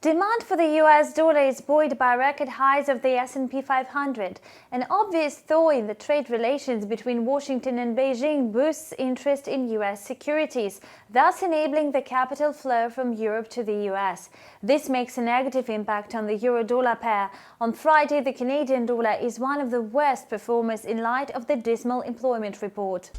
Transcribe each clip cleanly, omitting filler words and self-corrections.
Demand for the US dollar is buoyed by record highs of the S&P 500. An obvious thaw in the trade relations between Washington and Beijing boosts interest in US securities, thus enabling the capital flow from Europe to the US. This makes a negative impact on the euro-dollar pair. On Friday, the Canadian dollar is one of the worst performers in light of the dismal employment report.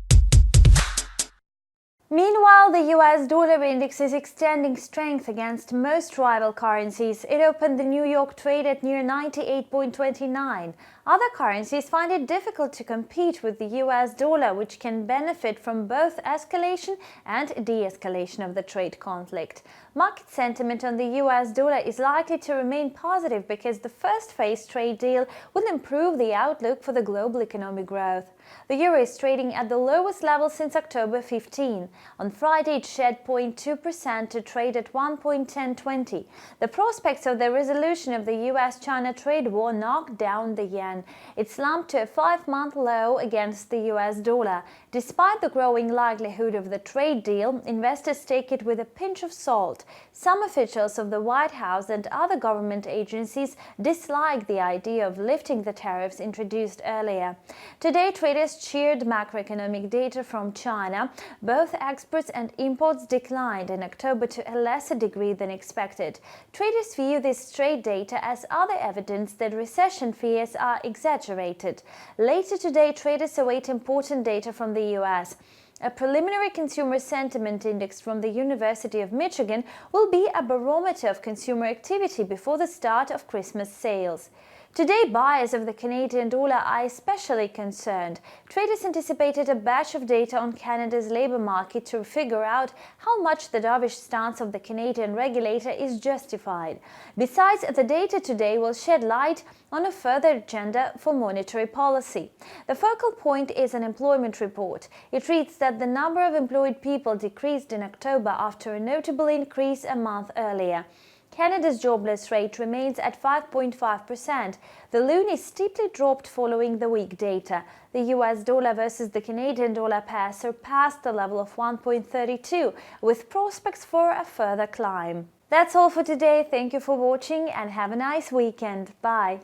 Meanwhile, the US dollar index is extending strength against most rival currencies. It opened the New York trade at near 98.29. Other currencies find it difficult to compete with the US dollar, which can benefit from both escalation and de-escalation of the trade conflict. Market sentiment on the US dollar is likely to remain positive because the first phase trade deal will improve the outlook for the global economic growth. The euro is trading at the lowest level since October 15. On Friday, it shed 0.2% to trade at 1.1020. The prospects of the resolution of the US-China trade war knocked down the yen. It slumped to a 5-month low against the US dollar. Despite the growing likelihood of the trade deal, investors take it with a pinch of salt. Some officials of the White House and other government agencies dislike the idea of lifting the tariffs introduced earlier. Today, traders cheered macroeconomic data from China. Both exports and imports declined in October to a lesser degree than expected. Traders view this trade data as other evidence that recession fears are exaggerated. Later today, traders await important data from the US. A preliminary consumer sentiment index from the University of Michigan will be a barometer of consumer activity before the start of Christmas sales. Today, buyers of the Canadian dollar are especially concerned. Traders anticipated a batch of data on Canada's labour market to figure out how much the dovish stance of the Canadian regulator is justified. Besides, the data today will shed light on a further agenda for monetary policy. The focal point is an employment report. It reads that the number of employed people decreased in October after a notable increase a month earlier. Canada's jobless rate remains at 5.5%. The loonie steeply dropped following the weak data. The US dollar versus the Canadian dollar pair surpassed the level of 1.32, with prospects for a further climb. That's all for today. Thank you for watching and have a nice weekend. Bye.